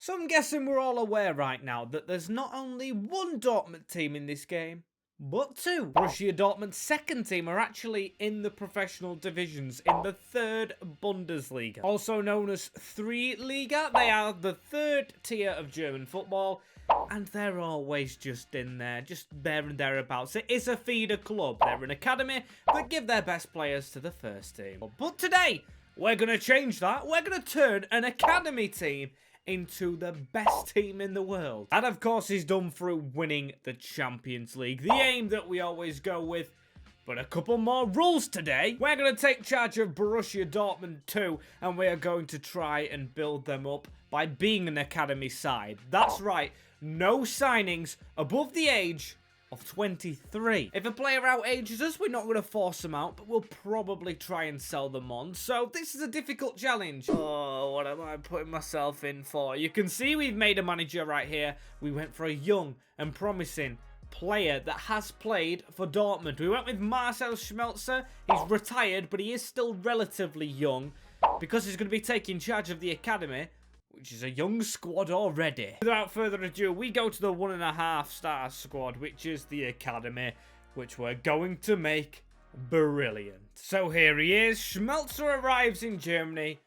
So I'm guessing we're all aware right now that there's not only one Dortmund team in this game, but two. Borussia Dortmund's second team are actually in the professional divisions in the third Bundesliga, also known as 3 Liga. They are the third tier of German football, and they're always just in there, just there and thereabouts. It is a feeder club. They're an academy that give their best players to the first team. But today, we're going to change that. We're going to turn an academy team into the best team in the world. That, of course, is done through winning the Champions League, the aim that we always go with. But a couple more rules today. We're going to take charge of Borussia Dortmund 2, and we are going to try and build them up by being an academy side. That's right, no signings above the age of 23. If a player outages us, we're not going to force them out, but we'll probably try and sell them on. So this is a difficult challenge. Oh, what am I putting myself in for? You can see we've made a manager right here. We went for a young and promising player that has played for Dortmund. We went with Marcel Schmelzer. He's retired, but he is still relatively young because he's going to be taking charge of the academy, which is a young squad already. Without further ado, we go to the 1.5-star squad, which is the academy, which we're going to make brilliant. So here he is. Schmelzer arrives in Germany,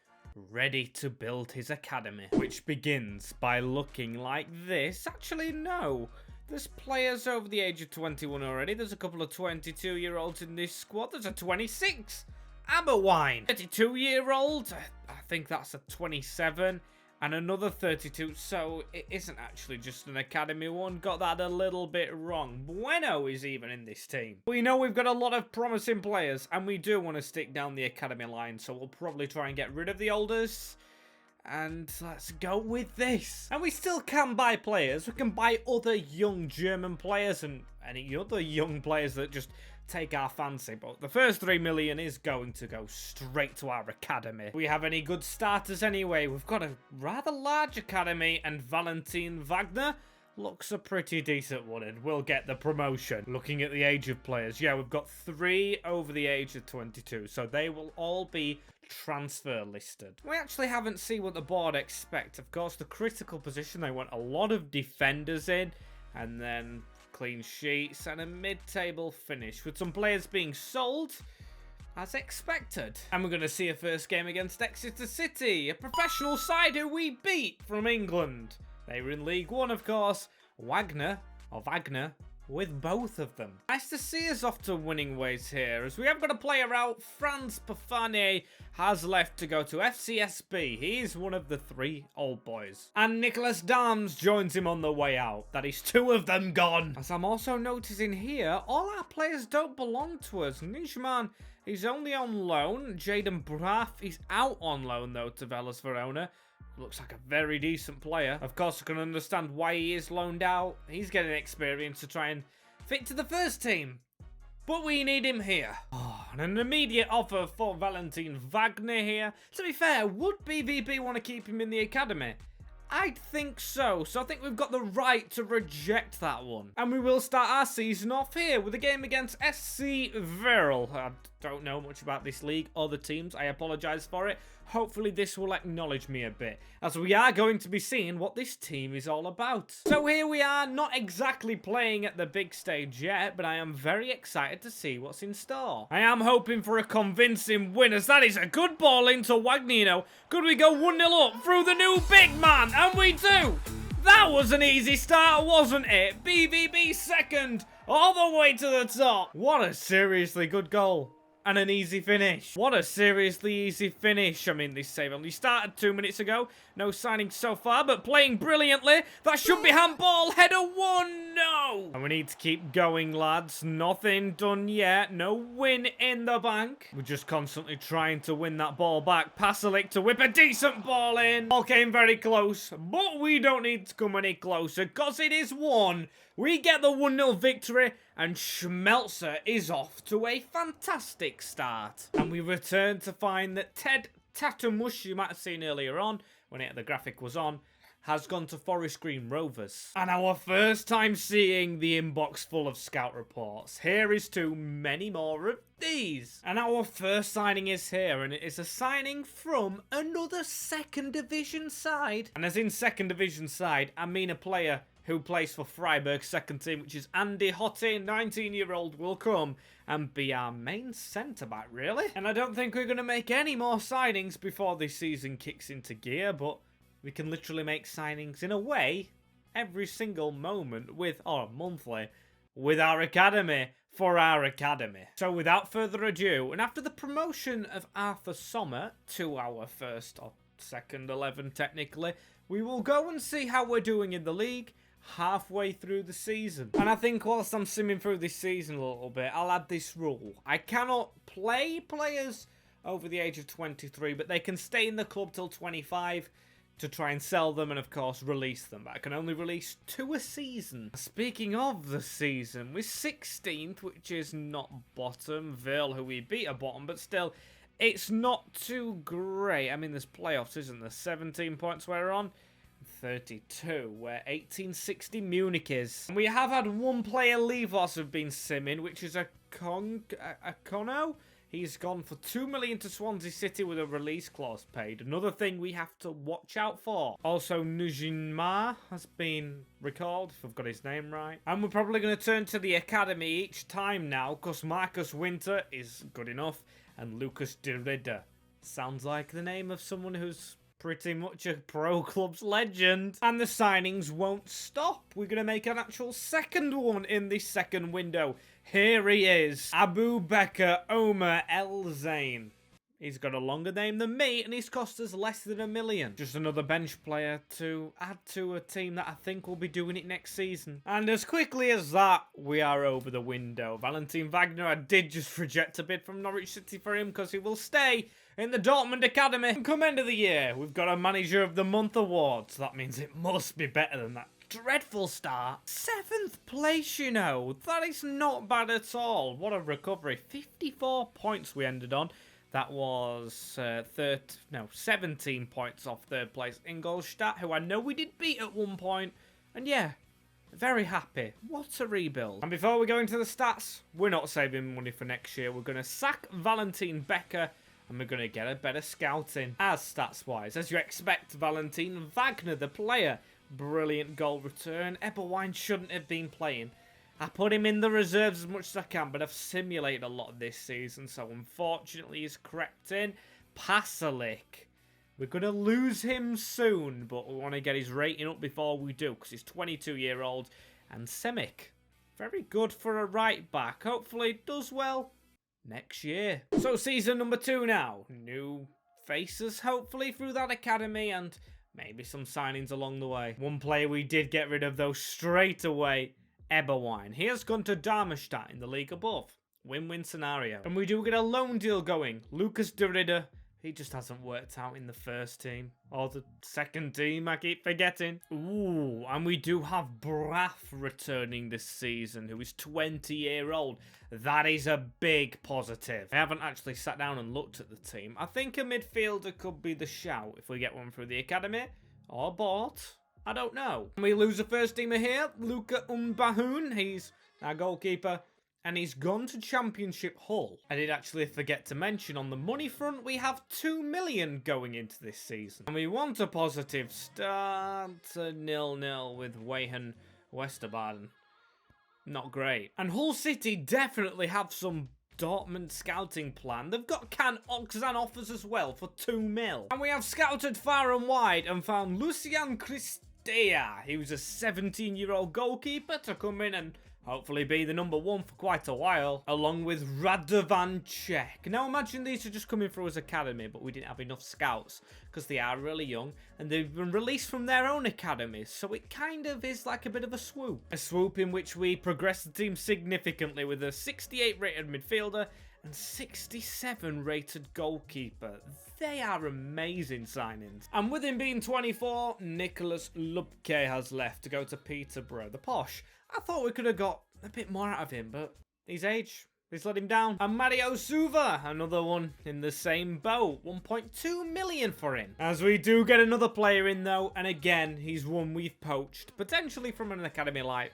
ready to build his academy, which begins by looking like this. Actually, no. There's players over the age of 21 already. There's a couple of 22-year-olds in this squad. There's a 26. Aberwine. 32-year-old. I think that's a 27. And another 32, so it isn't actually just an academy one. Got that a little bit wrong. Bueno is even in this team. We know we've got a lot of promising players, and we do want to stick down the academy line, so we'll probably try and get rid of the oldest. And let's go with this. And we still can buy players. We can buy other young German players and any other young players that just take our fancy, but the first 3 million is going to go straight to our academy. We have any good starters anyway? We've got a rather large academy, and Valentin Wagner looks a pretty decent one, and we'll get the promotion. Looking at the age of players, yeah, we've got 3 over the age of 22, so they will all be transfer listed. We actually haven't seen what the board expect. Of course, the critical position, they want a lot of defenders in, and then clean sheets and a mid-table finish, with some players being sold as expected. And we're going to see a first game against Exeter City, a professional side who we beat from England. They were in League One, of course. Wagner with both of them. Nice to see us off to winning ways here, as we have got a player out. Franz Pafane has left to go to FCSB. He's one of the 3 old boys. And Nicholas Dams joins him on the way out. That is 2 of them gone. As I'm also noticing here, all our players don't belong to us. Nijman, he's only on loan. Jaden Braff, he's out on loan though to Vellas Verona. Looks like a very decent player. Of course, I can understand why he is loaned out. He's getting experience to try and fit to the first team. But we need him here. Oh, and an immediate offer for Valentin Wagner here. To be fair, would BVB want to keep him in the academy? I think so. So I think we've got the right to reject that one. And we will start our season off here with a game against SC Verl. I don't know much about this league or the teams. I apologise for it. Hopefully this will acknowledge me a bit, as we are going to be seeing what this team is all about. So here we are, not exactly playing at the big stage yet, but I am very excited to see what's in store. I am hoping for a convincing win, as that is a good ball into Wagnino. Could we go 1-0 up through the new big man? And we do! That was an easy start, wasn't it? BVB second, all the way to the top. What a seriously good goal. And an easy finish. What a seriously easy finish. I mean, this save only started 2 minutes ago. No signings so far, but playing brilliantly. That should be handball. Header 1. No. And we need to keep going, lads. Nothing done yet. No win in the bank. We're just constantly trying to win that ball back. Pasalic to whip a decent ball in. Ball came very close, but we don't need to come any closer because it is 1. We get the 1-0 victory, and Schmelzer is off to a fantastic start. And we return to find that Ted Tatumush, you might have seen earlier on, when the graphic was on, has gone to Forest Green Rovers. And our first time seeing the inbox full of scout reports. Here is to many more of these. And our first signing is here, and it is a signing from another second division side. And as in second division side, I mean a player who plays for Freiburg's second team, which is Andy Hotte, 19-year-old, will come and be our main centre-back, really. And I don't think we're going to make any more signings before this season kicks into gear, but we can literally make signings in a way every single moment with, or monthly, with our academy, for our academy. So without further ado, and after the promotion of Arthur Sommer to our first or second 11 technically, we will go and see how we're doing in the league halfway through the season. And I think whilst I'm simming through this season a little bit, I'll add this rule. I cannot play players over the age of 23, but they can stay in the club till 25 to try and sell them and, of course, release them. But I can only release 2 a season. Speaking of the season, we're 16th, which is not bottom. Vale, who we beat, are bottom, but still, it's not too great. I mean, there's playoffs, isn't there? 17 points we're on. 32, where 1860 Munich is. And we have had one player leave us have been simming, which is a Kono. He's gone for 2 million to Swansea City with a release clause paid. Another thing we have to watch out for. Also, Nujinma has been recalled, if I've got his name right. And we're probably going to turn to the academy each time now, because Marcus Winter is good enough, and Lucas de Ridder sounds like the name of someone who's pretty much a pro club's legend. And the signings won't stop. We're going to make an actual second one in this second window. Here he is, Abu Bekr Omer El Zain. He's got a longer name than me, and he's cost us less than $1 million. Just another bench player to add to a team that I think will be doing it next season. And as quickly as that, we are over the window. Valentin Wagner, I did just reject a bid from Norwich City for him because he will stay in the Dortmund academy. And come end of the year, we've got a Manager of the Month award, so that means it must be better than that dreadful start. 7th place, you know. That is not bad at all. What a recovery. 54 points we ended on. That was 17 points off third place Ingolstadt, who I know we did beat at one point. And yeah, very happy. What a rebuild. And before we go into the stats, we're not saving money for next year. We're going to sack Valentin Becker, and we're going to get a better scouting. As stats-wise, as you expect, Valentin Wagner, the player, brilliant goal return. Eberwein shouldn't have been playing. I put him in the reserves as much as I can, but I've simulated a lot this season, so unfortunately he's crept in. Pasalic. We're going to lose him soon, but we want to get his rating up before we do, because he's 22-year-old. And Semic. Very good for a right back. Hopefully does well next year. So season number 2 now. New faces, hopefully, through that academy, and maybe some signings along the way. One player we did get rid of, though, straight away, Eberwein. He has gone to Darmstadt in the league above. Win-win scenario. And we do get a loan deal going. Lucas de Ridder. He just hasn't worked out in the first team. Or the second team, I keep forgetting. Ooh, and we do have Braff returning this season, who is 20-year-old. That is a big positive. I haven't actually sat down and looked at the team. I think a midfielder could be the shout if we get one through the academy. Or bought. I don't know. We lose a first teamer here. Luca Umbahoon. He's our goalkeeper. And he's gone to Championship Hull. I did actually forget to mention on the money front, we have 2 million going into this season. And we want a positive start. 0-0 with Weyhen Westerbaden. Not great. And Hull City definitely have some Dortmund scouting plan. They've got Can Oxan offers as well for 2 mil. And we have scouted far and wide and found Lucian Cristea. He was a 17-year-old goalkeeper to come in and hopefully be the number 1 for quite a while, along with Radovan Čech. Now imagine these are just coming through as academy, but we didn't have enough scouts because they are really young and they've been released from their own academies, so it kind of is like a bit of a swoop. A swoop in which we progress the team significantly with a 68 rated midfielder and 67 rated goalkeeper. They are amazing signings. And with him being 24, Nicholas Lubke has left to go to Peterborough. The posh. I thought we could have got a bit more out of him, but his age He's let him down. And Mario Suva, another one in the same boat. 1.2 million for him. As we do get another player in though, and again, he's one we've poached, potentially from an academy like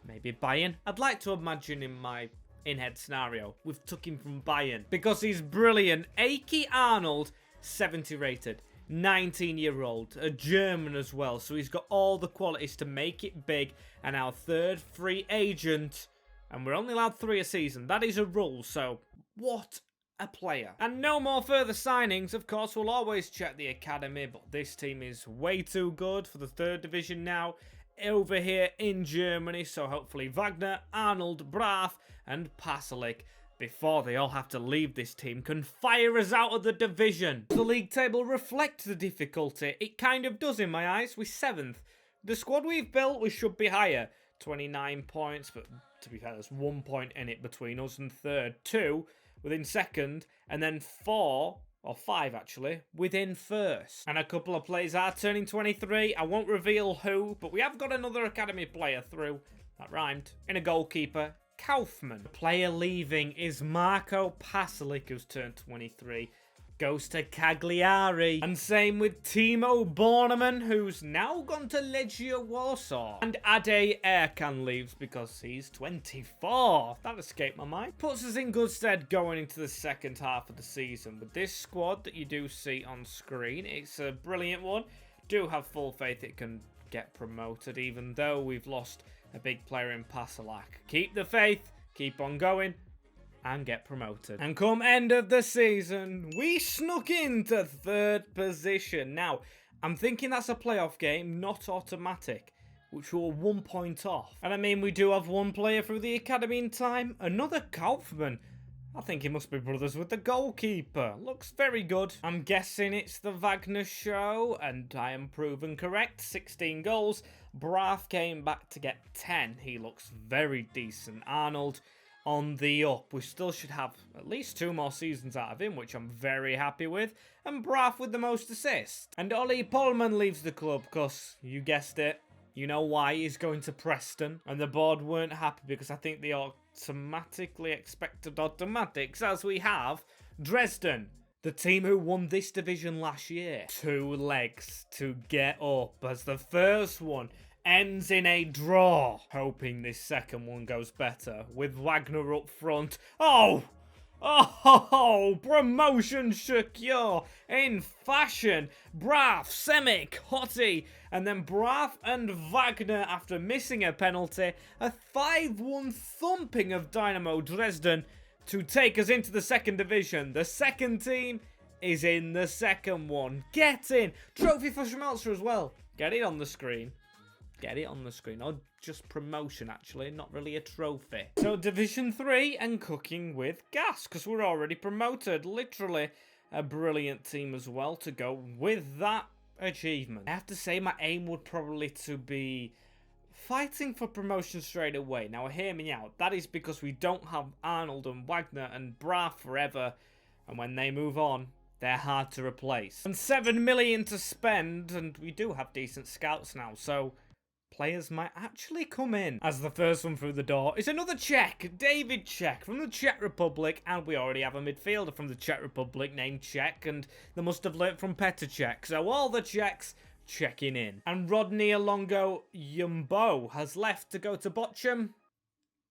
maybe Bayern. I'd like to imagine in my in-head scenario, we've took him from Bayern because he's brilliant. Aki Arnold, 70 rated. 19-year-old, a German as well, so he's got all the qualities to make it big, and our third free agent, and we're only allowed 3 a season. That is a rule, so what a player. And no more further signings. Of course, we'll always check the academy, but this team is way too good for the 3rd division now over here in Germany, so hopefully Wagner, Arnold, Braaf, and Pasalic, before they all have to leave this team, can fire us out of the division. The league table reflects the difficulty. It kind of does in my eyes. We're 7th. The squad we've built, we should be higher. 29 points, but to be fair, there's 1 point in it between us and 3rd. 2 within 2nd, and then 4, or 5 actually, within 1st. And a couple of players are turning 23. I won't reveal who, but we have got another academy player through. That rhymed. In a goalkeeper. Kaufman. The player leaving is Marco Pasalic, who's turned 23. Goes to Cagliari. And same with Timo Bornemann, who's now gone to Legia Warsaw. And Ade Erkan leaves because he's 24. That escaped my mind. Puts us in good stead going into the 2nd half of the season. With this squad that you do see on screen, it's a brilliant one. Do have full faith it can get promoted, even though we've lost a big player in Pasalac. Keep the faith, keep on going, and get promoted. And come end of the season, we snuck into 3rd position. Now, I'm thinking that's a playoff game, not automatic, which we're 1 point off. And I mean, we do have 1 player through the academy in time, another Kaufman. I think he must be brothers with the goalkeeper. Looks very good. I'm guessing it's the Wagner show, and I am proven correct. 16 goals. Braaf came back to get 10. He looks very decent. Arnold on the up. We still should have at least 2 more seasons out of him, which I'm very happy with. And Braaf with the most assists. And Ollie Polman leaves the club because, you guessed it, you know why, he's going to Preston. And the board weren't happy because I think they automatically expected automatics, as we have Dresden, the team who won this division last year. 2 legs to get up as the first one ends in a draw. Hoping this second one goes better with Wagner up front. Oh, promotion secure in fashion. Braaf, Semic, Hottie, and then Braaf and Wagner, after missing a penalty, a 5-1 thumping of Dynamo Dresden to take us into the 2nd division. The 2nd team is in the 2nd one. Get in. Trophy for Schmelzer as well. Get it on the screen. Get it on the screen. Or just promotion, actually. Not really a trophy. So, Division 3 and cooking with gas, because we're already promoted. Literally a brilliant team as well to go with that achievement. I have to say my aim would probably to be fighting for promotion straight away. Now, hear me out. That is because we don't have Arnold and Wagner and Braaf forever. And when they move on, they're hard to replace. And 7 million to spend, and we do have decent scouts now, so players might actually come in. As the first one through the door is another Czech, David Czech from the Czech Republic, and we already have a midfielder from the Czech Republic named Czech, and they must have learnt from Petr Cech, so all the Czechs checking in. And Rodney Alongo Yumbo has left to go to Bochum.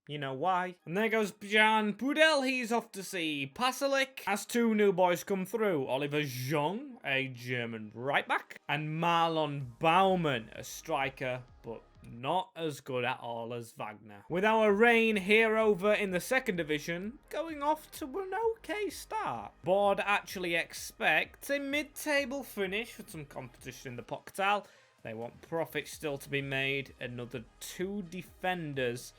You know why. And there goes Jan Pudel. He's off to see Pasalic. As 2 new boys come through. Oliver Jong, a German right back. And Marlon Baumann, a striker, but not as good at all as Wagner. With our reign here over in the 2nd division going off to an okay start. Board actually expect a mid-table finish with some competition in the Pokal. They want profits still to be made. Another 2 defenders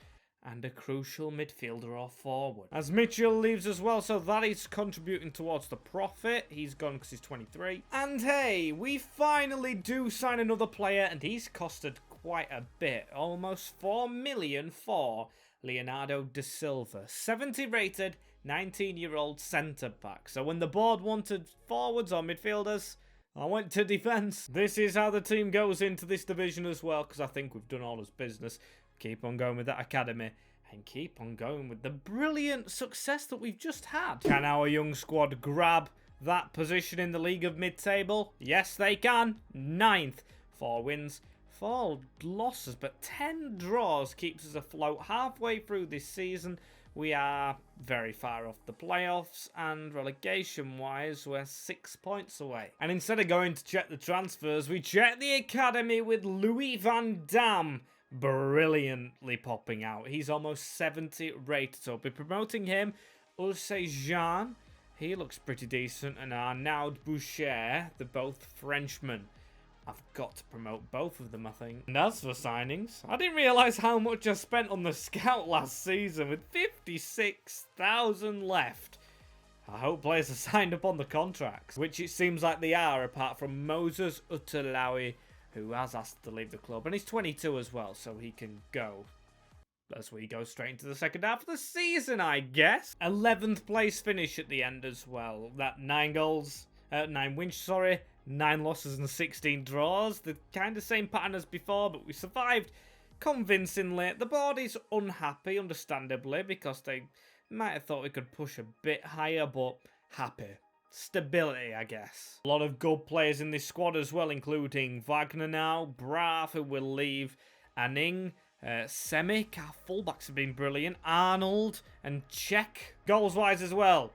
and a crucial midfielder or forward. As Mitchell leaves as well, so that is contributing towards the profit. He's gone because he's 23. And hey, we finally do sign another player, and he's costed quite a bit. Almost 4 million for Leonardo da Silva. 70 rated, 19-year-old centre-back. So when the board wanted forwards or midfielders, I went to defence. This is how the team goes into this division as well, because I think we've done all this business. Keep on going with that academy. and keep on going with the brilliant success that we've just had. Can our young squad grab that position in the league of mid-table? Yes, they can. 9th. 4 wins, 4 losses, but 10 draws keeps us afloat halfway through this season. We are very far off the playoffs, and relegation-wise, we're 6 points away. And instead of going to check the transfers, we check the academy with Louis van Dam brilliantly popping out. He's almost 70 rated, so we'll be promoting him. Ulse Jean, he looks pretty decent, and Arnaud Boucher, they're both Frenchmen. I've got to promote both of them, I think. And as for signings, I didn't realise how much I spent on the scout last season with 56,000 left. I hope players are signed up on the contracts, which it seems like they are, apart from Moses Utalawi, who has asked to leave the club. And he's 22 as well, so he can go as we go straight into the second half of the season, I guess. 11th place finish at the end as well. That 9 wins, sorry. 9 losses and 16 draws. The kind of same pattern as before, but we survived convincingly. The board is unhappy, understandably, because they might have thought we could push a bit higher, but happy. Stability, I guess. A lot of good players in this squad as well, including Wanger now, Brav, who will leave, Anning, Semic, our fullbacks have been brilliant, Arnold, and Czech. Goals-wise as well,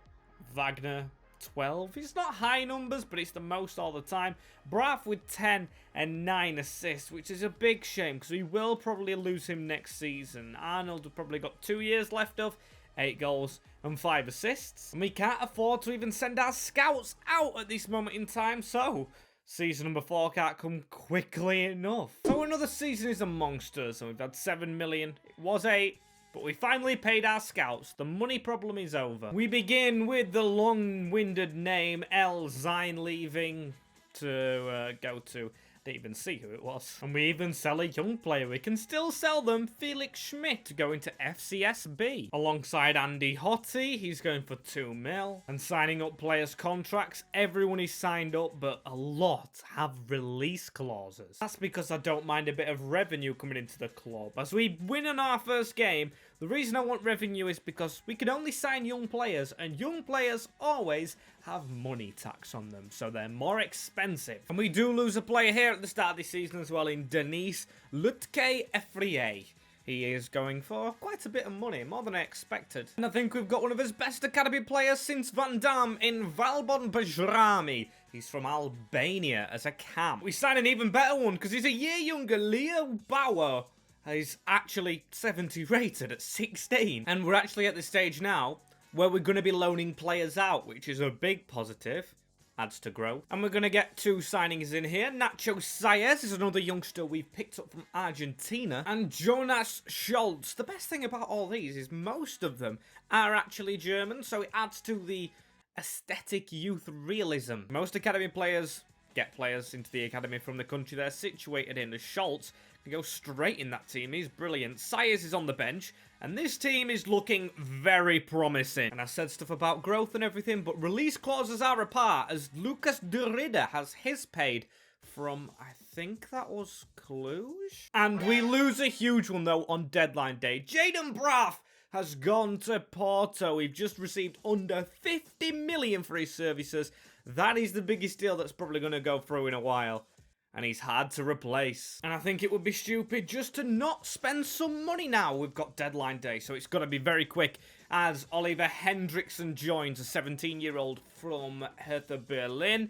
Wagner, 12. It's not high numbers, but it's the most all the time. Brav with 10 and 9 assists, which is a big shame because we will probably lose him next season. Arnold have probably got 2 years left of 8 goals and 5 assists. And we can't afford to even send our scouts out at this moment in time, so season number 4 can't come quickly enough. So another season is amongst us, and we've had 7 million. It was 8. But we finally paid our scouts. The money problem is over. We begin with the long-winded name El Zine leaving to go to. I didn't even see who it was. And we even sell a young player. We can still sell them. Felix Schmidt going to FCSB. Alongside Andy Hottie, he's going for 2 mil. And signing up players' contracts. Everyone is signed up, but a lot have release clauses. That's because I don't mind a bit of revenue coming into the club. As we win on our first game, the reason I want revenue is because we can only sign young players, and young players always have money tax on them, so they're more expensive. And we do lose a player here at the start of this season as well in Denis Lutke-Effrier. He is going for quite a bit of money, more than I expected. And I think we've got one of his best academy players since Van Dam in Valbon Bajrami. He's from Albania as a cam. We sign an even better one because he's a year younger, Leo Bauer. He's actually 70 rated at 16. And we're actually at the stage now where we're going to be loaning players out, which is a big positive. Adds to grow. And we're going to get 2 signings in here. Nacho Saez is another youngster we've picked up from Argentina. And Jonas Scholz. The best thing about all these is most of them are actually German, so it adds to the aesthetic youth realism. Most academy players get players into the academy from the country they're situated in. As Scholz can go straight in that team. He's brilliant. Saez is on the bench. And this team is looking very promising. And I said stuff about growth and everything, but release clauses are apart, as Lucas Derrida has his paid from, I think that was Cluj? And we lose a huge one, though, on deadline day. Jaden Braff has gone to Porto. We've just received under 50 million for his services. That is the biggest deal that's probably going to go through in a while. And he's hard to replace. And I think it would be stupid just to not spend some money now. We've got deadline day, so it's got to be very quick. As Oliver Hendrickson joins, a 17-year-old from Hertha Berlin.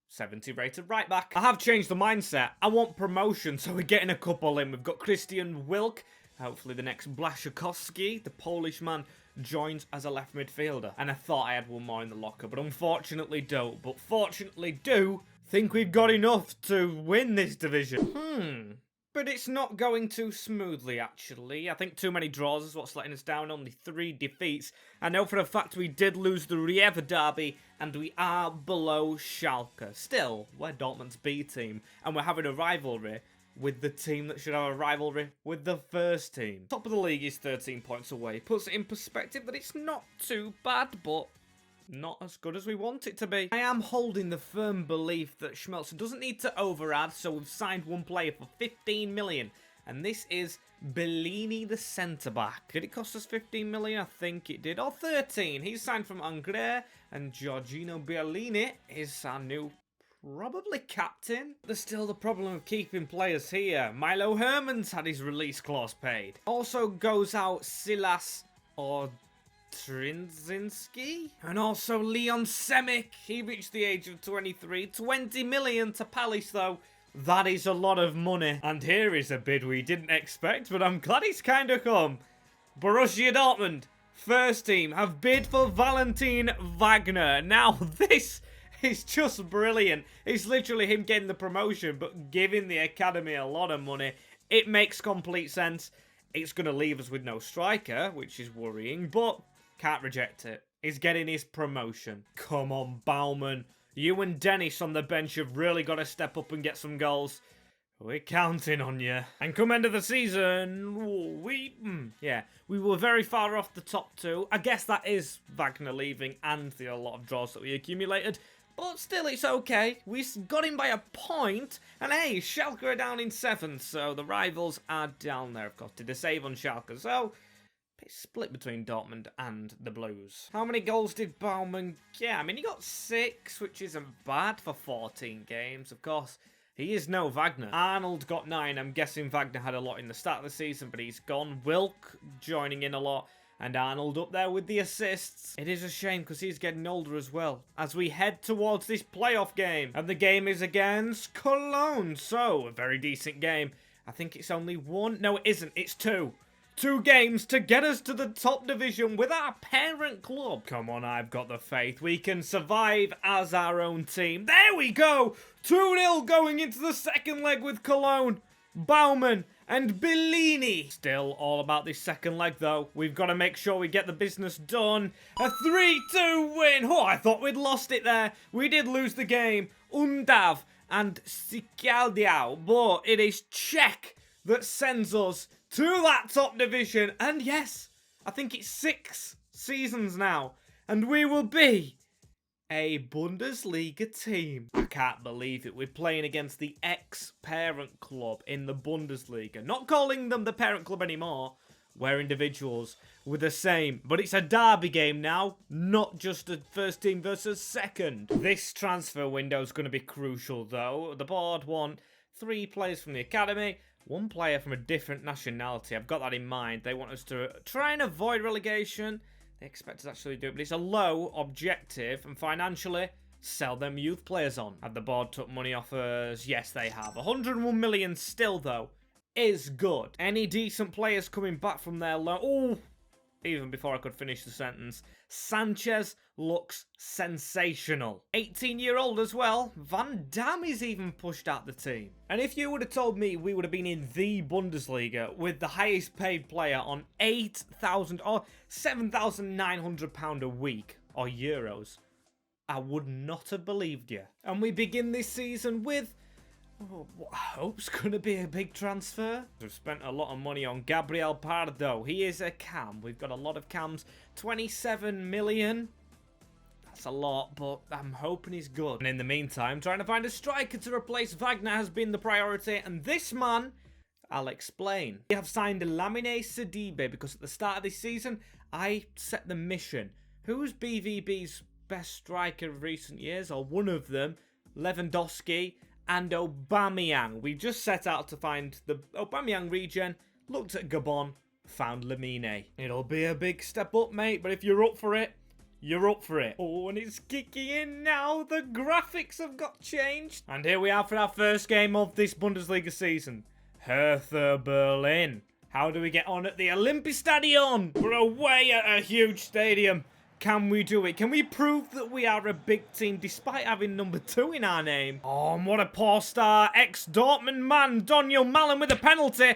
70 rated right back. I have changed the mindset. I want promotion, so we're getting a couple in. We've got Christian Wilk. Hopefully the next Blaszczykowski, the Polish man, joins as a left midfielder. And I thought I had one more in the locker, but unfortunately don't. But fortunately do think we've got enough to win this division. But it's not going too smoothly, actually. I think too many draws is what's letting us down. Only 3 defeats. I know for a fact we did lose the Rieva derby, and we are below Schalke. Still, we're Dortmund's B team, and we're having a rivalry with the team that should have a rivalry with the first team. Top of the league is 13 points away. Puts it in perspective that it's not too bad, but not as good as we want it to be. I am holding the firm belief that Schmelzer doesn't need to over-add, so we've signed one player for 15 million. And this is Bellini, the centre-back. Did it cost us 15 million? I think it did. Or 13. He's signed from Angers. And Giorgino Bellini is our new, probably captain. There's still the problem of keeping players here. Milo Herman's had his release clause paid. Also goes out Silas or Trinzinski. And also Leon Semic. He reached the age of 23. 20 million to Palace though. That is a lot of money. And here is a bid we didn't expect, but I'm glad it's kind of come. Borussia Dortmund, first team, have bid for Valentin Wagner. Now, this is just brilliant. It's literally him getting the promotion, but giving the academy a lot of money. It makes complete sense. It's going to leave us with no striker, which is worrying, but can't reject it. He's getting his promotion. Come on, Baumann. You and Dennis on the bench have really got to step up and get some goals. We're counting on you. And come end of the season, we were very far off the top two. I guess that is Wagner leaving and the lot of draws that we accumulated. But still, it's okay. We got him by a point. And hey, Schalke are down in 7th, so the rivals are down there, of course. Did a save on Schalke, so it's split between Dortmund and the Blues. How many goals did Baumann get? I mean, he got 6, which isn't bad for 14 games, of course. He is no Wagner. Arnold got 9. I'm guessing Wagner had a lot in the start of the season, but he's gone. Wilk joining in a lot. And Arnold up there with the assists. It is a shame because he's getting older as well. As we head towards this playoff game. And the game is against Cologne. So, a very decent game. I think it's only 1. No, it isn't. It's 2. 2 games to get us to the top division with our parent club. Come on, I've got the faith. We can survive as our own team. There we go. 2-0 going into the second leg with Cologne. Baumann and Bellini. Still all about this second leg, though. We've got to make sure we get the business done. A 3-2 win. Oh, I thought we'd lost it there. We did lose the game. Undav and Sikaldiao. But it is Czech that sends us to that top division. And yes, I think it's 6 seasons now. And we will be a Bundesliga team. I can't believe it. We're playing against the ex-parent club in the Bundesliga. Not calling them the parent club anymore. We're individuals. We're the same. But it's a derby game now. Not just a first team versus second. This transfer window is going to be crucial though. The board want 3 players from the academy. 1 player from a different nationality. I've got that in mind. They want us to try and avoid relegation. They expect us to actually do it, but it's a low objective, and financially, sell them youth players on. Have the board took money offers? Yes, they have. 101 million still, though, is good. Any decent players coming back from their loan? Oh, even before I could finish the sentence. Sanchez looks sensational. 18-year-old as well. Van Dam is even pushed out the team. And if you would have told me we would have been in the Bundesliga with the highest paid player on 8,000 or 7,900 pound a week or euros, I would not have believed you. And we begin this season with what I hope's going to be a big transfer. We've spent a lot of money on Gabriel Pardo. He is a cam. We've got a lot of cams. 27 million. That's a lot, but I'm hoping he's good. And in the meantime, trying to find a striker to replace Wagner has been the priority. And this man, I'll explain. We have signed Lamine Sidibe because at the start of this season, I set the mission. Who's BVB's best striker of recent years? Or one of them, Lewandowski and Aubameyang. We just set out to find the Aubameyang region, looked at Gabon, found Lamine. It'll be a big step up, mate, but if you're up for it, you're up for it. Oh, and it's kicking in now. The graphics have got changed. And here we are for our first game of this Bundesliga season. Hertha Berlin. How do we get on at the Olympiastadion? We're away at a huge stadium. Can we do it? Can we prove that we are a big team despite having number 2 in our name? Oh, and what a poor star. Ex-Dortmund man, Daniel Malen with a penalty,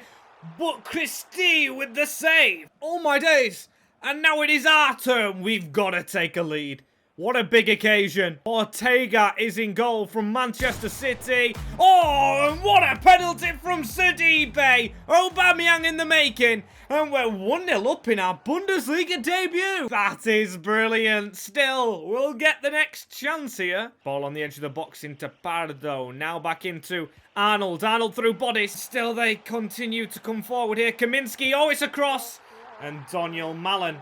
but Christie with the save. Oh my days. And now it is our turn. We've got to take a lead. What a big occasion. Ortega is in goal from Manchester City. Oh, and what a penalty from Sidibe. Aubameyang in the making. And we're 1-0 up in our Bundesliga debut. That is brilliant. Still, we'll get the next chance here. Ball on the edge of the box into Pardo. Now back into Arnold. Arnold through bodies. Still, they continue to come forward here. Kaminski. Oh, it's a cross. And Daniel Malen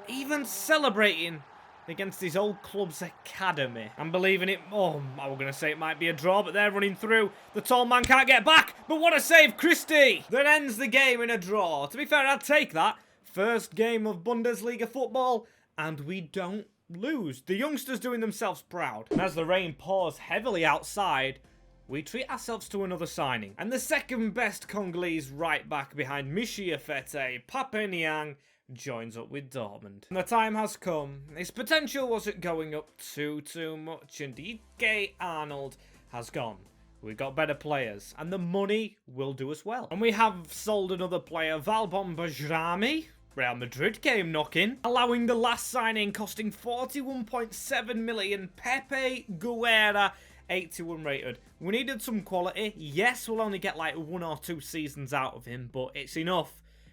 even celebrating against his old club's academy. I'm believing it. Oh, I was going to say it might be a draw, but they're running through. The tall man can't get back, but what a save, Christie! That ends the game in a draw. To be fair, I'd take that. First game of Bundesliga football, and we don't lose. The youngsters doing themselves proud. And as the rain pours heavily outside, we treat ourselves to another signing. And the second best Congolese right back behind Michi Efete, Papeniyang, joins up with Dortmund. And the time has come. His potential wasn't going up too much, and Ike Arnold has gone. We got better players, and the money will do us well. And we have sold another player, Valbon Bajrami. Real Madrid came knocking, allowing the last signing costing 41.7 million, Pepe Guerra, 81 rated. We needed some quality. Yes, we'll only get like 1 or 2 seasons out of him, but it's enough.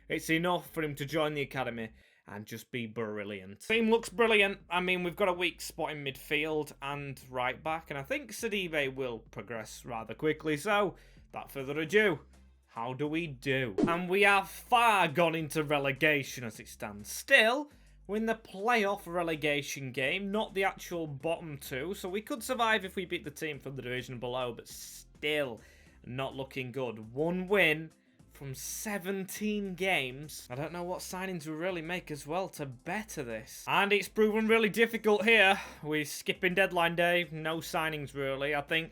It's enough for him to join the academy and just be brilliant. Team looks brilliant. I mean, we've got a weak spot in midfield and right back, and I think Sidibe will progress rather quickly. So, without further ado, how do we do? And we have far gone into relegation as it stands. Still, we're in the playoff relegation game, not the actual bottom 2. So we could survive if we beat the team from the division below, but still not looking good. 1 win from 17 games. I don't know what signings we really make as well to better this. And it's proven really difficult here. We're skipping deadline day. No signings really. I think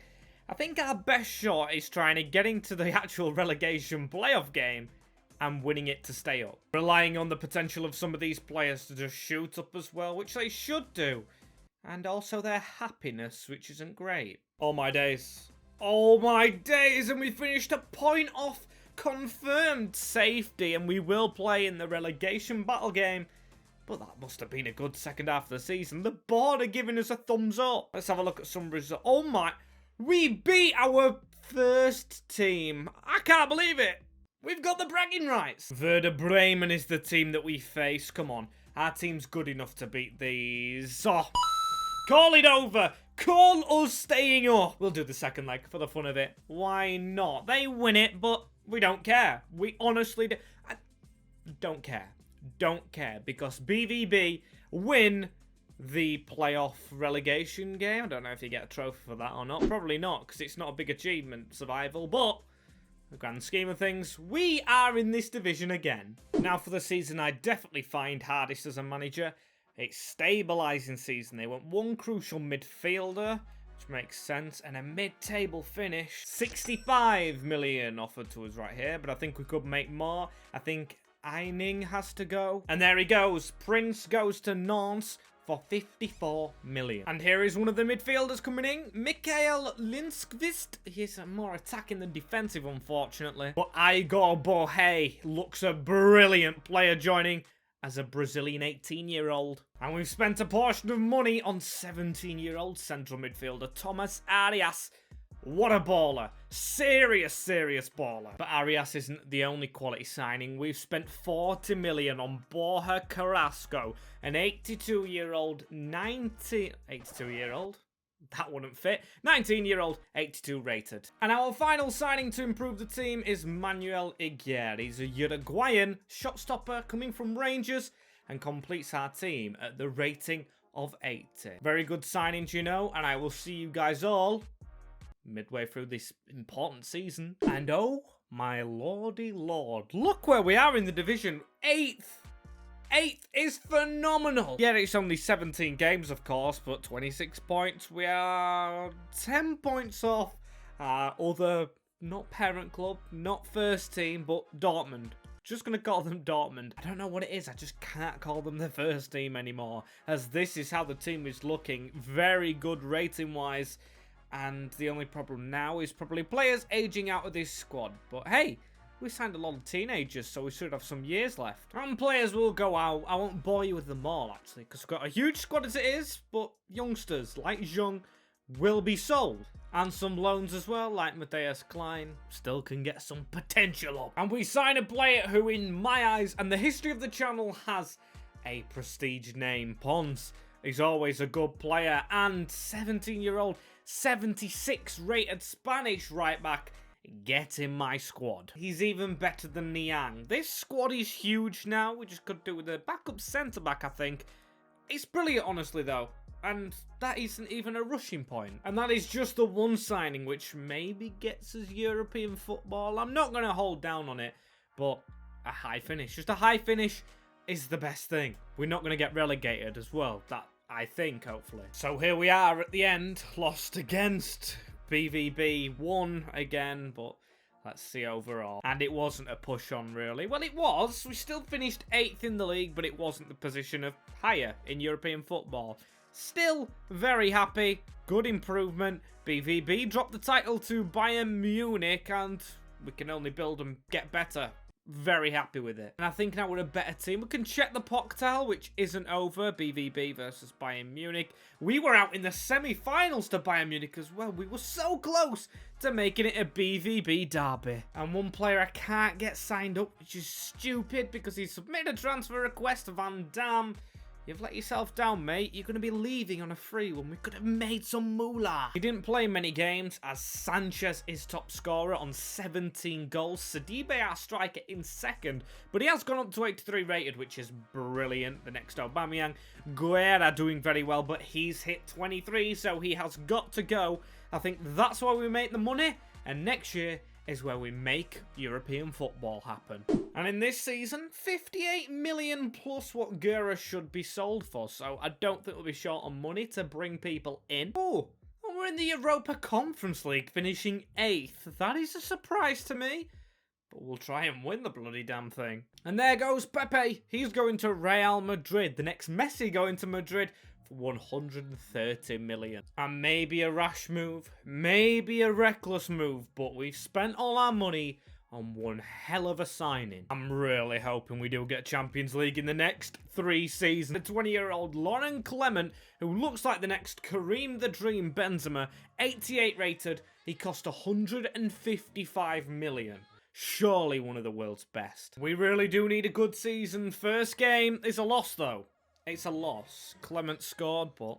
our best shot is trying to get into the actual relegation playoff game and winning it to stay up. Relying on the potential of some of these players to just shoot up as well, which they should do. And also their happiness, which isn't great. All my days. All my days, and we finished a point off confirmed safety, and we will play in the relegation battle game. But that must have been a good second half of the season. The board are giving us a thumbs up. Let's have a look at some results. Oh my, we beat our first team. I can't believe it. We've got the bragging rights. Werder Bremen is the team that we face. Come on, our team's good enough to beat these. Oh, call it over. Call us staying up. We'll do the second leg for the fun of it. Why not? They win it, but we don't care. We honestly don't care. Don't care, because BVB win the playoff relegation game. I don't know if you get a trophy for that or not. Probably not, because it's not a big achievement, survival. But in the grand scheme of things, we are in this division again. Now for the season, I definitely find hardest as a manager. It's stabilising season. They want 1 crucial midfielder, which makes sense, and a mid-table finish. 65 million offered to us right here, but I think we could make more. I think Eining has to go. And there he goes. Prince goes to Nantes for 54 million. And here is one of the midfielders coming in, Mikael Lindqvist. He's more attacking than defensive, unfortunately. But Igor Borge looks a brilliant player joining as a Brazilian 18-year-old. And we've spent a portion of money on 17-year-old central midfielder Thomas Arias. What a baller. Serious baller. But Arias isn't the only quality signing. We've spent 40 million on Borja Carrasco, an 82-year-old, 82-year-old? That wouldn't fit. 19-year-old, 82 rated. And our final signing to improve the team is Manuel Iguer. He's a Uruguayan shot stopper coming from Rangers and completes our team at the rating of 80. Very good signings, you know, and I will see you guys all midway through this important season. And oh my lordy lord, look where we are in the division. 8th. 8th is phenomenal. Yeah, it's only 17 games, of course, but 26 points. We are 10 points off other, not parent club, not first team, but Dortmund. Just going to call them Dortmund. I don't know what it is. I just can't call them the first team anymore, as this is how the team is looking. Very good rating-wise. And the only problem now is probably players aging out of this squad. But hey, we signed a lot of teenagers, so we should have some years left. And players will go out. I won't bore you with them all, actually, because we've got a huge squad as it is, but youngsters like Jung will be sold. And some loans as well, like Matthias Klein, still can get some potential up. And we sign a player who, in my eyes, and the history of the channel, has a prestige name. Pons. He's always a good player, and 17-year-old, 76 rated Spanish right back. Get in my squad. He's even better than Niang. This squad is huge now. We just could do with a backup centre back, I think. It's brilliant, honestly, though. And that isn't even a rushing point. And that is just the one signing which maybe gets us European football. I'm not going to hold down on it, but a high finish. Just a high finish is the best thing. We're not going to get relegated as well. That, I think, hopefully. So here we are at the end. Lost against BVB, won again, but let's see overall. And it wasn't a push on, really. Well, it was. We still finished 8th in the league, but it wasn't the position of higher in European football. Still very happy. Good improvement. BVB dropped the title to Bayern Munich, and we can only build and get better. Very happy with it. And I think now we're a better team. We can check the Pokal, which isn't over. BVB versus Bayern Munich. We were out in the semi-finals to Bayern Munich as well. We were so close to making it a BVB derby. And one player I can't get signed up, which is stupid because he submitted a transfer request to Van Dam. You've let yourself down, mate. You're going to be leaving on a free when we could have made some moolah. He didn't play many games as Sanchez is top scorer on 17 goals. Sidibe, our striker, in second. But he has gone up to 83 rated, which is brilliant. The next Aubameyang. Guerra doing very well, but he's hit 23, so he has got to go. I think that's why we make the money. And next year is where we make European football happen. And in this season, 58 million plus what Guerra should be sold for, so I don't think we'll be short on money to bring people in. Oh, we're in the Europa Conference League, finishing 8th. That is a surprise to me, but we'll try and win the bloody damn thing. And there goes Pepe. He's going to Real Madrid. The next Messi going to Madrid for 130 million. And maybe a rash move, maybe a reckless move, but we've spent all our money on one hell of a signing. I'm really hoping we do get Champions League in the next 3 seasons. The 20-year-old Laurent Clement, who looks like the next Kareem the Dream Benzema, 88 rated, he cost 155 million. Surely one of the world's best. We really do need a good season. First game is a loss, though. It's a loss. Clement scored, but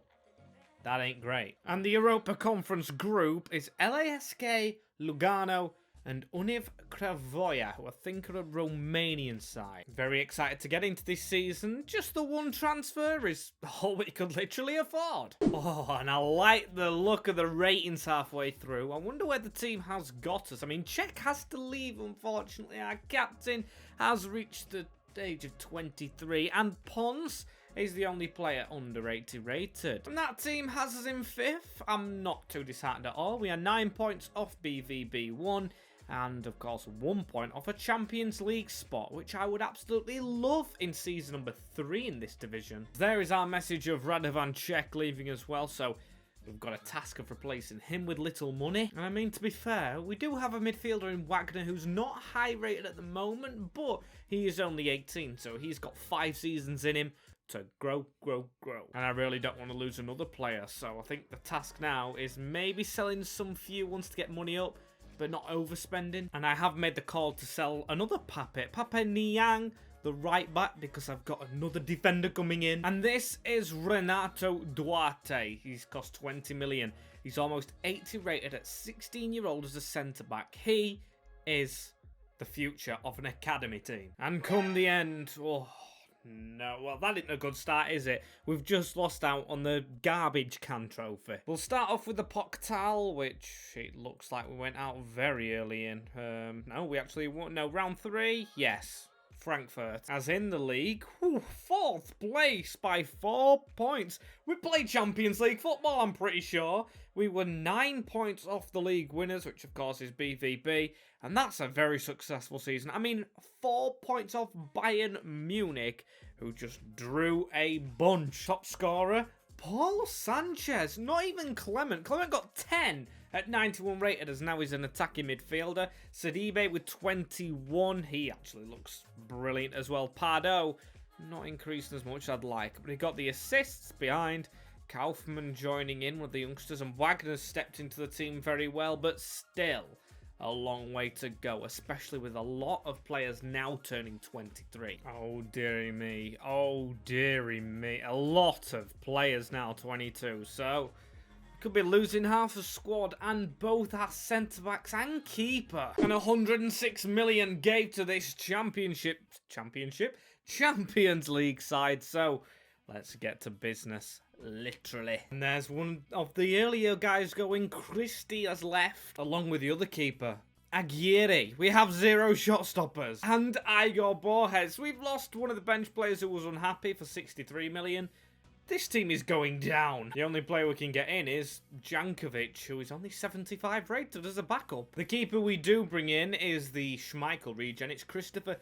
that ain't great. And the Europa Conference group is LASK, Lugano, and Univ Craiova, who I think are a Romanian side. Very excited to get into this season. Just the one transfer is all we could literally afford. Oh, and I like the look of the ratings halfway through. I wonder where the team has got us. I mean, Czech has to leave, unfortunately. Our captain has reached the age of 23, and Pons is the only player under 80 rated. And that team has us in 5th. I'm not too disheartened at all. We are 9 points off BVB 1, and of course 1 point off a Champions League spot, which I would absolutely love in season number 3 in this division. There is our message of Radovan Čech leaving as well, so we've got a task of replacing him with little money. And I mean, to be fair, we do have a midfielder in Wanger who's not high rated at the moment, but he is only 18, so he's got 5 seasons in him to grow. And I really don't want to lose another player, so I think the task now is maybe selling some few ones to get money up, but not overspending. And I have made the call to sell another Pape Niang, the right back, because I've got another defender coming in. And this is Renato Duarte. He's cost 20 million. He's almost 80 rated at 16-year-old as a centre-back. He is the future of an academy team. And come the end, oh no, well, that isn't a good start, is it? We've just lost out on the garbage can trophy. We'll start off with the Pokal, which it looks like we went out very early in. No, we actually won. No, round 3, yes. Frankfurt. As in the league, 4th place by 4 points. We played Champions League football, I'm pretty sure. We were 9 points off the league winners, which of course is BVB. And that's a very successful season. I mean, 4 points off Bayern Munich, who just drew a bunch. Top scorer, Paul Sanchez. Not even Clement. Clement got 10. at 91 rated, as now he's an attacking midfielder. Sidibe with 21. He actually looks brilliant as well. Pardo, not increasing as much as I'd like, but he got the assists behind. Kaufman joining in with the youngsters, and Wagner stepped into the team very well, but still a long way to go, especially with a lot of players now turning 23. Oh, dearie me. Oh, dearie me. A lot of players now 22, so could be losing half the squad and both our centre-backs and keeper. And 106 million gave to this Champions League side, so let's get to business. Literally. And there's one of the earlier guys going. Christie has left, along with the other keeper, Aguirre. We have 0 shot stoppers. And Igor Borges. We've lost one of the bench players who was unhappy for 63 million. This team is going down. The only player we can get in is Jankovic, who is only 75 rated as a backup. The keeper we do bring in is the Schmeichel regen. It's Christopher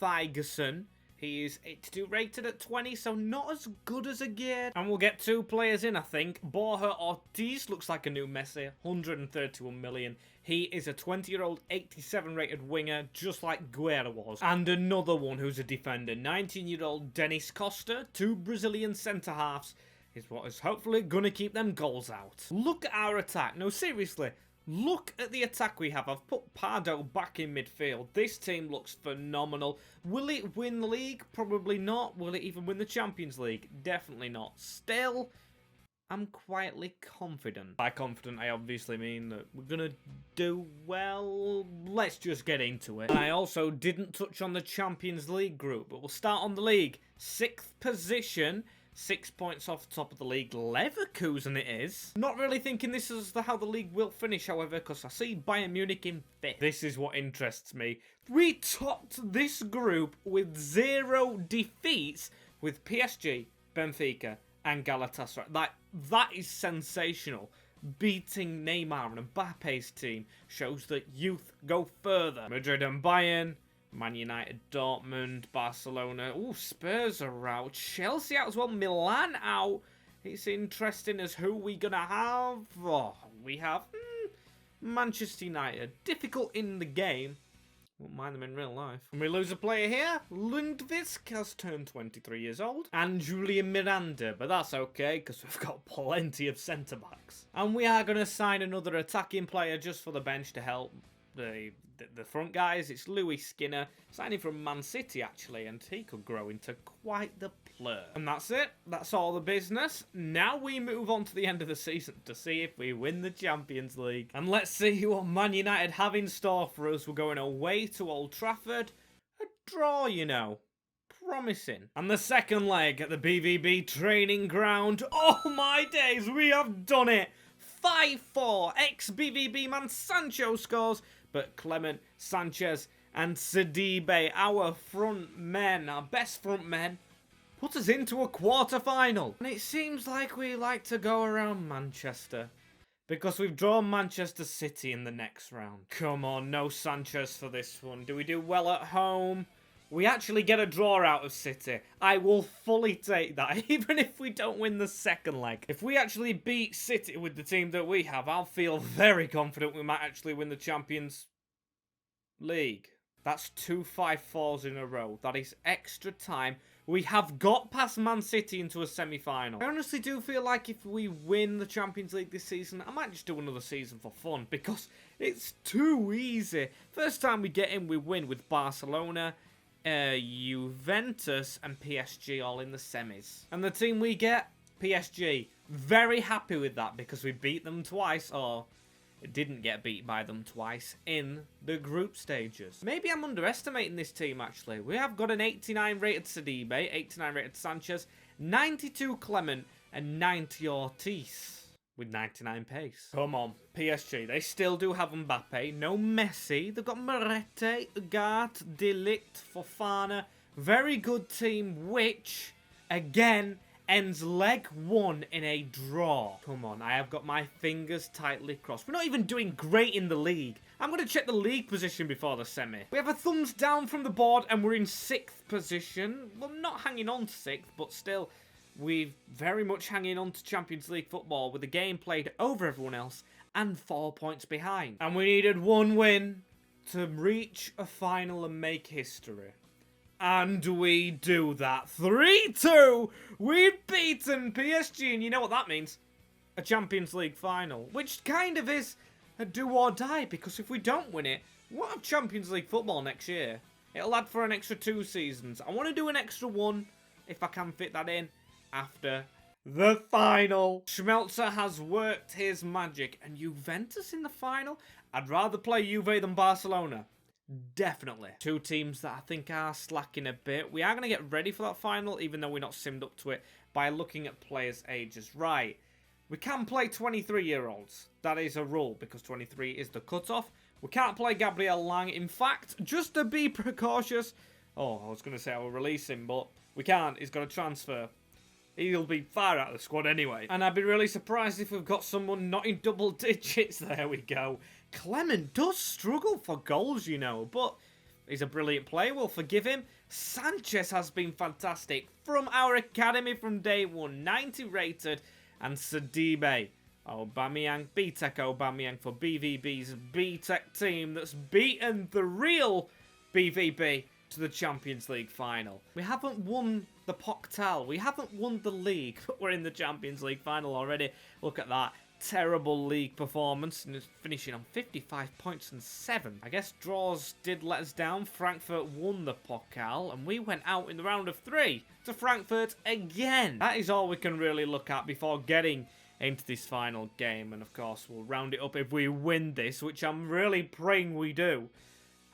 Thigerson. He is 82 rated at 20, so not as good as Aguirre. And we'll get 2 players in, I think. Borja Ortiz looks like a new Messi, 131 million. He is a 20-year-old, 87 rated winger, just like Guerra was. And another one who's a defender, 19-year-old Denis Costa. 2 Brazilian centre-halves is what is hopefully going to keep them goals out. Look at our attack. No, seriously. Look at the attack we have. I've put Pardo back in midfield. This team looks phenomenal. Will it win the league? Probably not. Will it even win the Champions League? Definitely not. Still, I'm quietly confident. By confident, I obviously mean that we're going to do well. Let's just get into it. And I also didn't touch on the Champions League group, but we'll start on the league. 6th position. 6 points off the top of the league. Leverkusen it is. Not really thinking this is how the league will finish, however, because I see Bayern Munich in 5th. This is what interests me. We topped this group with 0 defeats with PSG, Benfica, and Galatasaray. That is sensational. Beating Neymar and Mbappe's team shows that youth go further. Madrid and Bayern, Man United, Dortmund, Barcelona. Oh, Spurs are out. Chelsea out as well. Milan out. It's interesting as who we gonna have. Oh, we have Manchester United. Difficult in the game. Won't mind them in real life. And we lose a player here. Lundqvist has turned 23 years old. And Julian Miranda. But that's okay, because we've got plenty of centre-backs. And we are going to sign another attacking player just for the bench to help the front guys. It's Louis Skinner, signing from Man City actually, and he could grow into quite the player. And that's it. That's all the business. Now we move on to the end of the season to see if we win the Champions League. And let's see what Man United have in store for us. We're going away to Old Trafford. A draw, you know. Promising. And the second leg at the BVB training ground. Oh my days, we have done it. 5-4. Ex-BVB man Sancho scores, but Clement, Sanchez, and Sidibe, our front men, our best front men, put us into a quarter-final. And it seems like we like to go around Manchester, because we've drawn Manchester City in the next round. Come on, no Sanchez for this one. Do we do well at home? We actually get a draw out of City. I will fully take that, even if we don't win the second leg. If we actually beat City with the team that we have, I'll feel very confident we might actually win the Champions League. That's 2 5-4s in a row. That is extra time. We have got past Man City into a semi-final. I honestly do feel like if we win the Champions League this season, I might just do another season for fun, because it's too easy. First time we get in, we win with Barcelona, Juventus and PSG all in the semis. And the team we get, PSG, very happy with that because we beat them twice, or didn't get beat by them twice in the group stages. Maybe I'm underestimating this team actually. We have got an 89 rated Sidibe, 89 rated Sanchez, 92 Clement and 90 Ortiz. With 99 pace. Come on, PSG. They still do have Mbappe. No Messi. They've got Moretti, Ugarte, De Ligt, Fofana. Very good team, which, again, ends leg 1 in a draw. Come on, I have got my fingers tightly crossed. We're not even doing great in the league. I'm going to check the league position before the semi. We have a thumbs down from the board, and we're in 6th position. Well, not hanging on to 6th, but still, we're very much hanging on to Champions League football with the game played over everyone else and 4 points behind. And we needed one win to reach a final and make history. And we do that. 3-2! We've beaten PSG, and you know what that means? A Champions League final. Which kind of is a do or die, because if we don't win it, we'll have Champions League football next year. It'll add for an extra 2 seasons. I want to do an extra 1, if I can fit that in, after the final. Schmelzer has worked his magic, and Juventus in the final? I'd rather play Juve than Barcelona. Definitely. 2 teams that I think are slacking a bit. We are going to get ready for that final, even though we're not simmed up to it, by looking at players' ages. Right. We can play 23-year-olds. That is a rule, because 23 is the cutoff. We can't play Gabriel Lang. In fact, just to be precautious... Oh, I was going to say I will release him, but we can't. He's got a transfer. He'll be far out of the squad anyway. And I'd be really surprised if we've got someone not in double digits. There we go. Clement does struggle for goals, you know, but he's a brilliant player. We'll forgive him. Sanchez has been fantastic from our academy from day 1. 90 rated. And Sidibe. Aubameyang. B-Tech Aubameyang for BVB's B-Tech team that's beaten the real BVB to the Champions League final. We haven't won the Pokal. We haven't won the league, but we're in the Champions League final already. Look at that. Terrible league performance, and it's finishing on 55 points and 7. I guess draws did let us down. Frankfurt won the Pokal, and we went out in the round of 3 to Frankfurt again. That is all we can really look at before getting into this final game, and of course we'll round it up if we win this, which I'm really praying we do.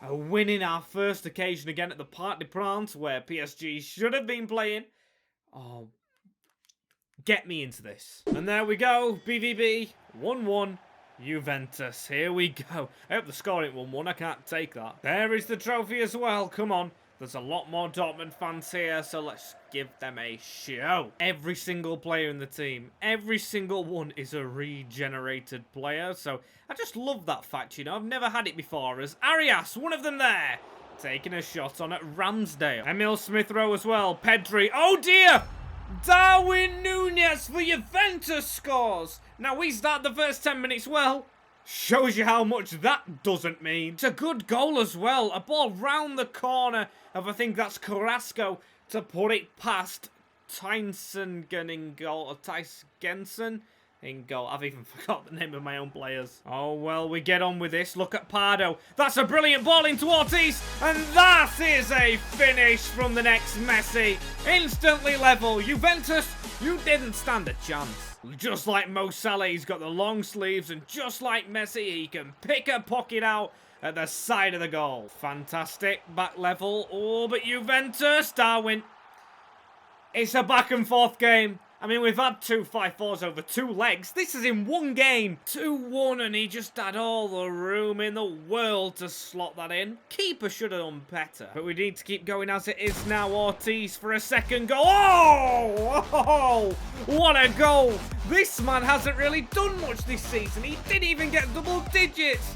Winning our first occasion again at the Parc des Princes, where PSG should have been playing. Oh, get me into this. And there we go. BVB 1-1. Juventus. Here we go. I hope the score ain't 1-1. I can't take that. There is the trophy as well. Come on. There's a lot more Dortmund fans here, so let's give them a show. Every single player in the team, every single one is a regenerated player, so I just love that fact, you know. I've never had it before. As Arias, one of them there, taking a shot on at Ramsdale. Emil Smith-Rowe as well. Pedri. Oh dear! Darwin Núñez for Juventus scores. Now we start the first 10 minutes well. Shows you how much that doesn't mean. It's a good goal as well. A ball round the corner of, I think that's Carrasco, to put it past Tyson in goal. Or Tyson Genson in goal. I've even forgot the name of my own players. Oh, well, we get on with this. Look at Pardo. That's a brilliant ball into Ortiz. And that is a finish from the next Messi. Instantly level. Juventus, you didn't stand a chance. Just like Mo Salah, he's got the long sleeves. And just like Messi, he can pick a pocket out at the side of the goal. Fantastic. Back level. Oh, but Juventus, Darwin. It's a back and forth game. I mean, we've had 2 5-4s over 2 legs. This is in 1 game. 2-1, and he just had all the room in the world to slot that in. Keeper should have done better. But we need to keep going as it is now. Ortiz for a second goal. Oh! What a goal. This man hasn't really done much this season. He didn't even get double digits.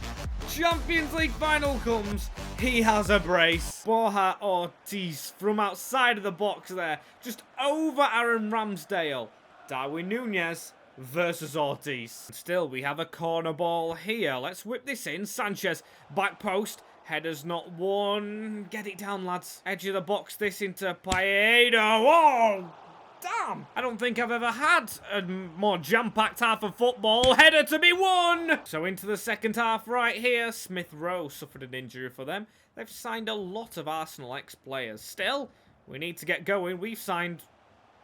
Champions League final comes. He has a brace. Borja Ortiz from outside of the box there. Just over Aaron Ramsdale. Darwin Núñez versus Ortiz. Still, we have a corner ball here. Let's whip this in. Sanchez, back post. Header's not won. Get it down, lads. Edge of the box, this into Paedo. Oh! Damn! I don't think I've ever had a more jam-packed half of football. Header to be won! So into the second half right here. Smith-Rowe suffered an injury for them. They've signed a lot of Arsenal ex-players. Still, we need to get going. We've signed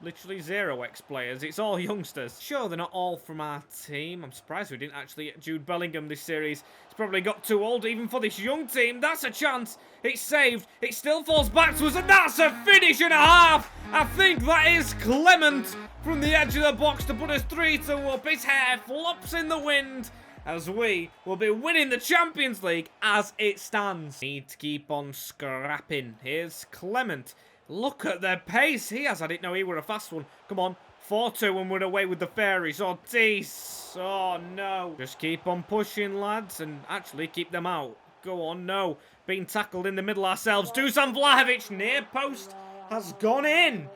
literally 0 ex-players. It's all youngsters. Sure, they're not all from our team. I'm surprised we didn't actually get Jude Bellingham this series. He's probably got too old even for this young team. That's a chance. It's saved. It still falls back to us, and that's a finish and a half. I think that is Clement from the edge of the box to put us 3-2 up. His hair flops in the wind as we will be winning the Champions League as it stands. Need to keep on scrapping. Here's Clement. Look at their pace he has. I didn't know he were a fast one. Come on. 4-2 and we're away with the fairies. Ortiz. Oh, no. Just keep on pushing, lads, and actually keep them out. Go on, no. Being tackled in the middle ourselves. Dusan Vlahovic, near post, has gone in.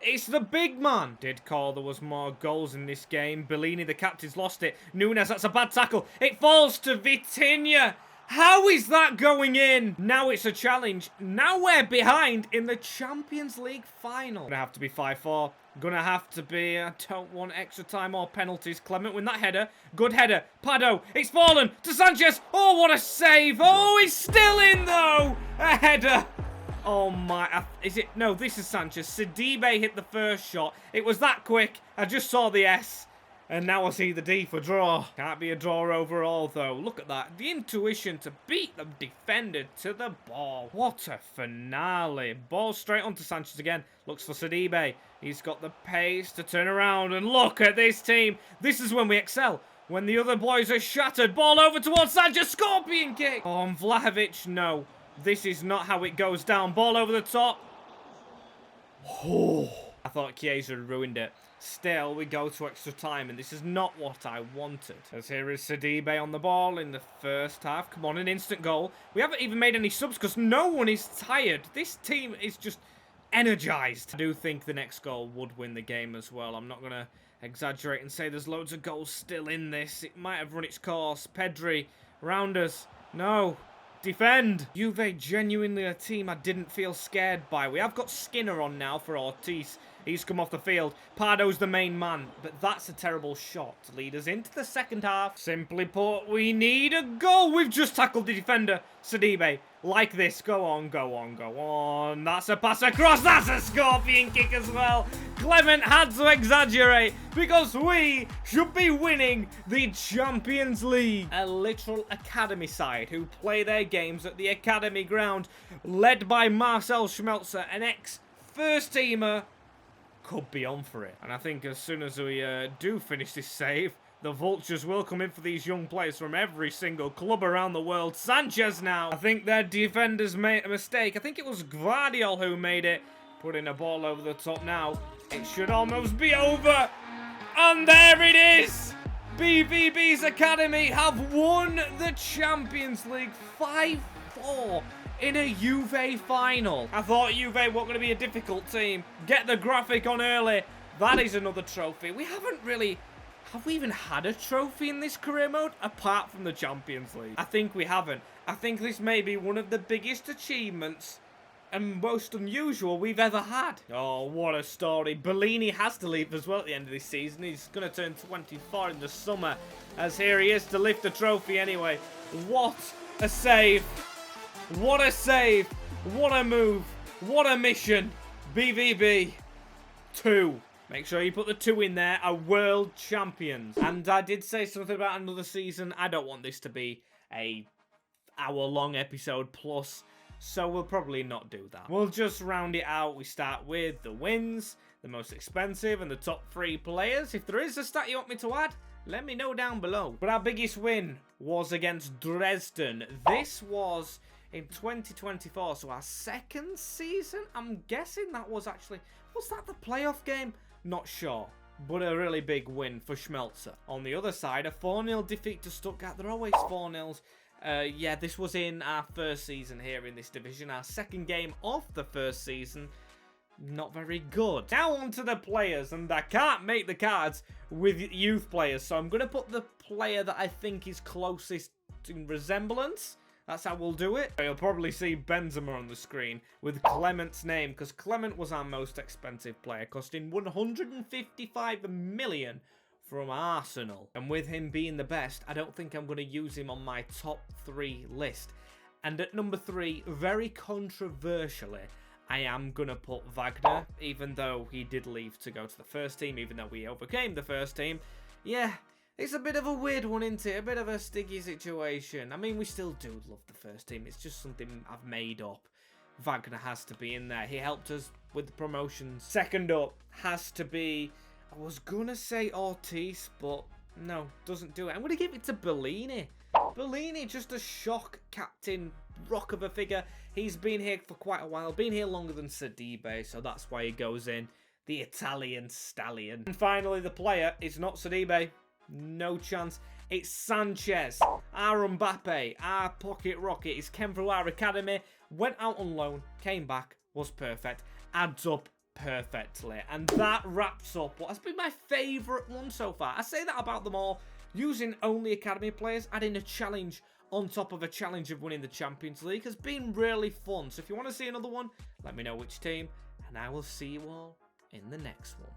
It's the big man. Did call there was more goals in this game. Bellini, the captain's lost it. Nunes, that's a bad tackle. It falls to Vitinha. How is that going in? Now it's a challenge. Now we're behind in the Champions League final. Gonna have to be 5-4. Gonna have to be, I don't want extra time or penalties. Clement with that header. Good header. Pado. It's fallen to Sanchez. Oh, what a save. Oh, it's still in though. A header. Oh my, is it? No, this is Sanchez. Sidibe hit the first shot. It was that quick. I just saw the S. And now I see the D for draw. Can't be a draw overall, though. Look at that. The intuition to beat the defender to the ball. What a finale. Ball straight onto Sanchez again. Looks for Sidibe. He's got the pace to turn around. And look at this team. This is when we excel. When the other boys are shattered. Ball over towards Sanchez. Scorpion kick. Oh, and Vlahovic, no. This is not how it goes down. Ball over the top. Oh, I thought Chiesa had ruined it. Still, we go to extra time, and this is not what I wanted. As here is Sidibe on the ball in the first half. Come on, an instant goal. We haven't even made any subs because no one is tired. This team is just energized. I do think the next goal would win the game as well. I'm not going to exaggerate and say there's loads of goals still in this. It might have run its course. Pedri, round us. No. Defend! Juve genuinely a team I didn't feel scared by. We have got Skinner on now for Ortiz. He's come off the field. Pardo's the main man, but that's a terrible shot to lead us into the second half. Simply put, we need a goal. We've just tackled the defender, Sidibe. Like this. Go on, go on, go on. That's a pass across. That's a scorpion kick as well. Clement had to exaggerate because we should be winning the Champions League. A literal academy side who play their games at the academy ground, led by Marcel Schmelzer, an ex-first teamer, could be on for it. And I think as soon as we do finish this save, the vultures will come in for these young players from every single club around the world. Sanchez now. I think their defenders made a mistake. I think it was Guardiola who made it. Putting a ball over the top now. It should almost be over. And there it is. BVB's Academy have won the Champions League 5-4 in a Juve final. I thought Juve weren't going to be a difficult team. Get the graphic on early. That is another trophy. We haven't really... Have we even had a trophy in this career mode? Apart from the Champions League. I think we haven't. I think this may be one of the biggest achievements and most unusual we've ever had. Oh, what a story. Bellini has to leave as well at the end of this season. He's going to turn 24 in the summer. As here he is to lift the trophy anyway. What a save. What a save. What a move. What a mission. BVB 2. Make sure you put the 2 in there. Are world champions. And I did say something about another season. I don't want this to be a hour-long episode plus, so we'll probably not do that. We'll just round it out. We start with the wins, the most expensive, and the top 3 players. If there is a stat you want me to add, let me know down below. But our biggest win was against Dresden. This was in 2024, so our second season. I'm guessing that was actually... Was that the playoff game? Not sure, but a really big win for Schmelzer. On the other side, a 4-0 defeat to Stuttgart. They're always 4-0s. Yeah, this was in our first season here in this division. Our second game of the first season. Not very good. Now on to the players, and I can't make the cards with youth players, so I'm going to put the player that I think is closest in resemblance. That's how we'll do it. You'll probably see Benzema on the screen with Clement's name, because Clement was our most expensive player, costing 155 million from Arsenal. And with him being the best, I don't think I'm going to use him on my top 3 list. And at number 3, very controversially, I am going to put Wagner, even though he did leave to go to the first team, even though we overcame the first team. Yeah. It's a bit of a weird one, isn't it? A bit of a sticky situation. I mean, we still do love the first team. It's just something I've made up. Wagner has to be in there. He helped us with the promotions. Second up has to be... I was going to say Ortiz, but no, doesn't do it. I'm going to give it to Bellini. Bellini, just a shock captain, rock of a figure. He's been here for quite a while. Been here longer than Sidibe, so that's why he goes in. The Italian stallion. And finally, the player is not Sidibe. No chance. It's Sanchez, our Mbappe, our pocket rocket. He's came through our academy, went out on loan, came back, was perfect. Adds up perfectly. And that wraps up what has been my favourite one so far. I say that about them all. Using only academy players, adding a challenge on top of a challenge of winning the Champions League has been really fun. So if you want to see another one, let me know which team, and I will see you all in the next one.